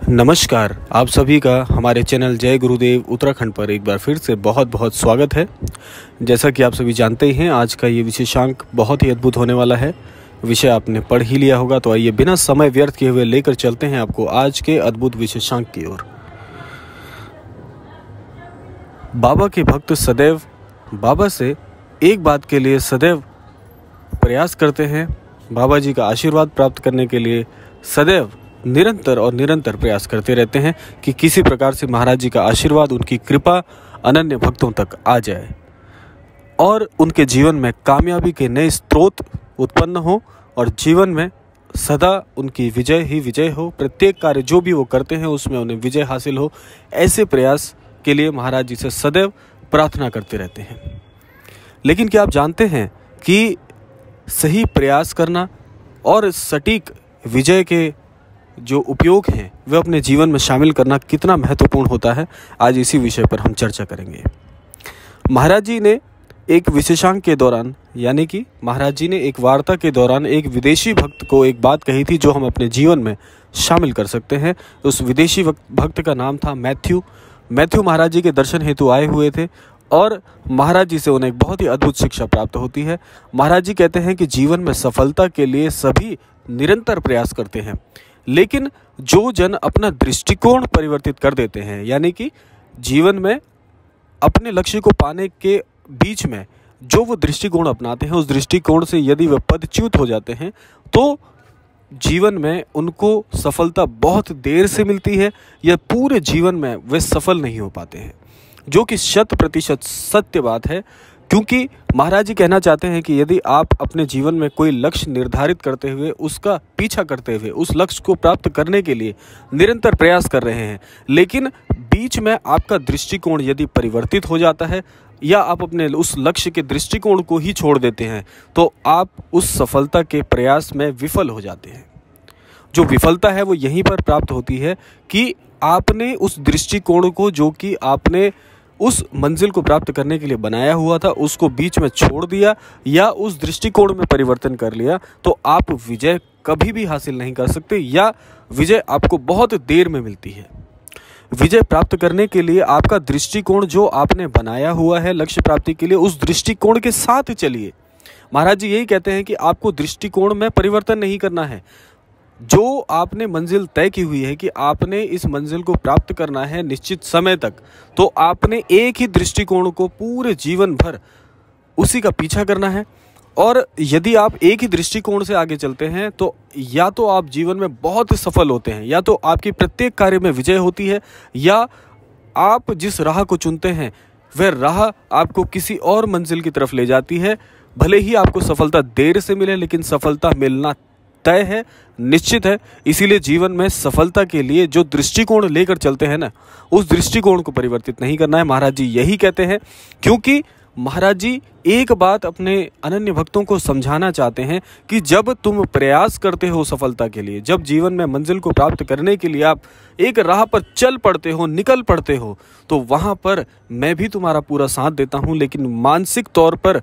नमस्कार, आप सभी का हमारे चैनल जय गुरुदेव उत्तराखंड पर एक बार फिर से बहुत बहुत स्वागत है। जैसा कि आप सभी जानते ही हैं, आज का ये विशेषांक बहुत ही अद्भुत होने वाला है। विषय आपने पढ़ ही लिया होगा, तो आइए बिना समय व्यर्थ किए हुए लेकर चलते हैं आपको आज के अद्भुत विशेषांक की ओर। बाबा के भक्त सदैव बाबा से एक बात के लिए सदैव प्रयास करते हैं। बाबा जी का आशीर्वाद प्राप्त करने के लिए सदैव निरंतर प्रयास करते रहते हैं कि किसी प्रकार से महाराज जी का आशीर्वाद, उनकी कृपा अनन्य भक्तों तक आ जाए और उनके जीवन में कामयाबी के नए स्रोत उत्पन्न हो और जीवन में सदा उनकी विजय ही विजय हो। प्रत्येक कार्य जो भी वो करते हैं उसमें उन्हें विजय हासिल हो, ऐसे प्रयास के लिए महाराज जी से सदैव प्रार्थना करते रहते हैं। लेकिन क्या आप जानते हैं कि सही प्रयास करना और सटीक विजय के जो उपयोग हैं वे अपने जीवन में शामिल करना कितना महत्वपूर्ण होता है, आज इसी विषय पर हम चर्चा करेंगे। महाराज जी ने एक विशेषांक के दौरान, यानी कि महाराज जी ने एक वार्ता के दौरान एक विदेशी भक्त को एक बात कही थी जो हम अपने जीवन में शामिल कर सकते हैं। उस विदेशी भक्त का नाम था मैथ्यू। महाराज जी के दर्शन हेतु आए हुए थे और महाराज जी से उन्हें एक बहुत ही अद्भुत शिक्षा प्राप्त होती है। महाराज जी कहते हैं कि जीवन में सफलता के लिए सभी निरंतर प्रयास करते हैं, लेकिन जो जन अपना दृष्टिकोण परिवर्तित कर देते हैं, यानी कि जीवन में अपने लक्ष्य को पाने के बीच में जो वो दृष्टिकोण अपनाते हैं, उस दृष्टिकोण से यदि वे पदच्युत हो जाते हैं तो जीवन में उनको सफलता बहुत देर से मिलती है या पूरे जीवन में वे सफल नहीं हो पाते हैं, जो कि 100% सत्य बात है। क्योंकि महाराज जी कहना चाहते हैं कि यदि आप अपने जीवन में कोई लक्ष्य निर्धारित करते हुए उसका पीछा करते हुए उस लक्ष्य को प्राप्त करने के लिए निरंतर प्रयास कर रहे हैं, लेकिन बीच में आपका दृष्टिकोण यदि परिवर्तित हो जाता है या आप अपने उस लक्ष्य के दृष्टिकोण को ही छोड़ देते हैं, तो आप उस सफलता के प्रयास में विफल हो जाते हैं। जो विफलता है वो यहीं पर प्राप्त होती है कि आपने उस दृष्टिकोण को, जो कि आपने उस मंजिल को प्राप्त करने के लिए बनाया हुआ था, उसको बीच में छोड़ दिया या उस दृष्टिकोण में परिवर्तन कर लिया, तो आप विजय कभी भी हासिल नहीं कर सकते या विजय आपको बहुत देर में मिलती है। विजय प्राप्त करने के लिए आपका दृष्टिकोण जो आपने बनाया हुआ है लक्ष्य प्राप्ति के लिए, उस दृष्टिकोण के साथ चलिए। महाराज जी यही कहते हैं कि आपको दृष्टिकोण में परिवर्तन नहीं करना है। जो आपने मंजिल तय की हुई है कि आपने इस मंजिल को प्राप्त करना है निश्चित समय तक, तो आपने एक ही दृष्टिकोण को पूरे जीवन भर उसी का पीछा करना है। और यदि आप एक ही दृष्टिकोण से आगे चलते हैं तो या तो आप जीवन में बहुत सफल होते हैं, या तो आपकी प्रत्येक कार्य में विजय होती है, या आप जिस राह को चुनते हैं वह राह आपको किसी और मंजिल की तरफ ले जाती है। भले ही आपको सफलता देर से मिले, लेकिन सफलता मिलना तय है, निश्चित है। इसीलिए जीवन में सफलता के लिए जो दृष्टिकोण लेकर चलते हैं ना, उस दृष्टिकोण को परिवर्तित नहीं करना है। महाराज जी यही कहते हैं, क्योंकि महाराज जी एक बात अपने अनन्य भक्तों को समझाना चाहते हैं कि जब तुम प्रयास करते हो सफलता के लिए, जब जीवन में मंजिल को प्राप्त करने के लिए आप एक राह पर चल पड़ते हो, निकल पड़ते हो, तो वहाँ पर मैं भी तुम्हारा पूरा साथ देता हूँ, लेकिन मानसिक तौर पर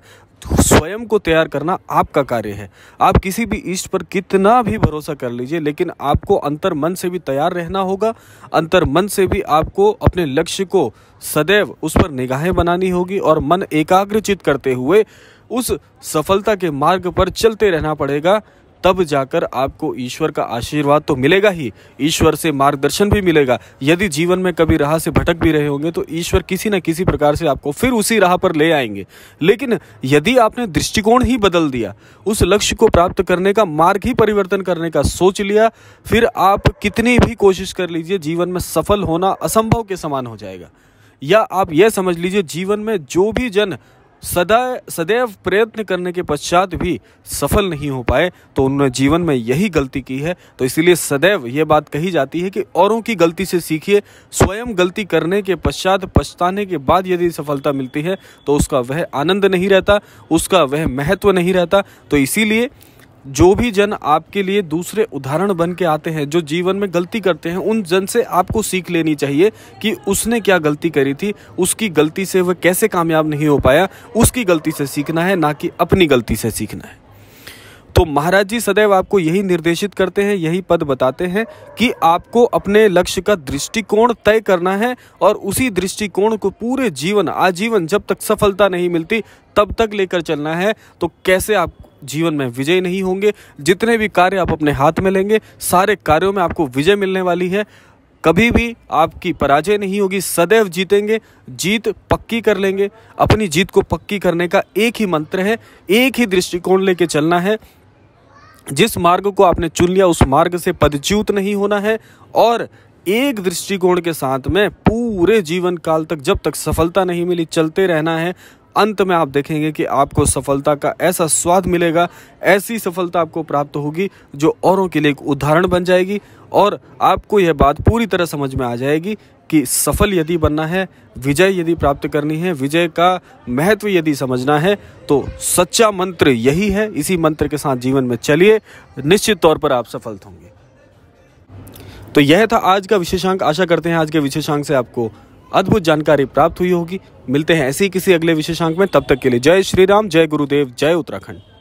स्वयं को तैयार करना आपका कार्य है। आप किसी भी इष्ट पर कितना भी भरोसा कर लीजिए, लेकिन आपको अंतर मन से भी तैयार रहना होगा। अंतर मन से भी आपको अपने लक्ष्य को सदैव उस पर निगाहें बनानी होगी और मन एकाग्रचित करते हुए उस सफलता के मार्ग पर चलते रहना पड़ेगा। तब जाकर आपको ईश्वर का आशीर्वाद तो मिलेगा ही, ईश्वर से मार्गदर्शन भी मिलेगा। यदि जीवन में कभी राह से भटक भी रहे होंगे तो ईश्वर किसी न किसी प्रकार से आपको फिर उसी राह पर ले आएंगे। लेकिन यदि आपने दृष्टिकोण ही बदल दिया, उस लक्ष्य को प्राप्त करने का मार्ग ही परिवर्तन करने का सोच लिया, फिर आप कितनी भी कोशिश कर लीजिए, जीवन में सफल होना असंभव के समान हो जाएगा। या आप यह समझ लीजिए, जीवन में जो भी जन सदैव प्रयत्न करने के पश्चात भी सफल नहीं हो पाए, तो उन्होंने जीवन में यही गलती की है। तो इसीलिए सदैव ये बात कही जाती है कि औरों की गलती से सीखिए। स्वयं गलती करने के पश्चात पछताने के बाद यदि सफलता मिलती है तो उसका वह आनंद नहीं रहता, उसका वह महत्व नहीं रहता। तो इसीलिए जो भी जन आपके लिए दूसरे उदाहरण बन के आते हैं, जो जीवन में गलती करते हैं, उन जन से आपको सीख लेनी चाहिए कि उसने क्या गलती करी थी, उसकी गलती से वह कैसे कामयाब नहीं हो पाया। उसकी गलती से सीखना है, ना कि अपनी गलती से सीखना है। तो महाराज जी सदैव आपको यही निर्देशित करते हैं, यही पद बताते हैं कि आपको अपने लक्ष्य का दृष्टिकोण तय करना है और उसी दृष्टिकोण को पूरे जीवन आजीवन जब तक सफलता नहीं मिलती तब तक लेकर चलना है। तो कैसे आप जीवन में विजय नहीं होंगे? जितने भी कार्य आप अपने हाथ में लेंगे सारे कार्यों में आपको विजय मिलने वाली है। कभी भी आपकी पराजय नहीं होगी, सदैव जीतेंगे, जीत पक्की कर लेंगे। अपनी जीत को पक्की करने का एक ही मंत्र है, एक ही दृष्टिकोण लेके चलना है। जिस मार्ग को आपने चुन लिया उस मार्ग से पदच्युत नहीं होना है और एक दृष्टिकोण के साथ में पूरे जीवन काल तक जब तक सफलता नहीं मिली चलते रहना है। अंत में आप देखेंगे कि आपको सफलता का ऐसा स्वाद मिलेगा, ऐसी सफलता आपको प्राप्त होगी जो औरों के लिए एक उदाहरण बन जाएगी और आपको यह बात पूरी तरह समझ में आ जाएगी कि सफल यदि बनना है, विजय यदि प्राप्त करनी है, विजय का महत्व यदि समझना है तो सच्चा मंत्र यही है। इसी मंत्र के साथ जीवन में चलिए, निश्चित तौर पर आप सफल होंगे। तो यह था आज का विशेषांक। आशा करते हैं आज के विशेषांक से आपको अद्भुत जानकारी प्राप्त हुई होगी। मिलते हैं ऐसे ही किसी अगले विशेषांक में, तब तक के लिए जय श्री राम, जय गुरुदेव, जय उत्तराखंड।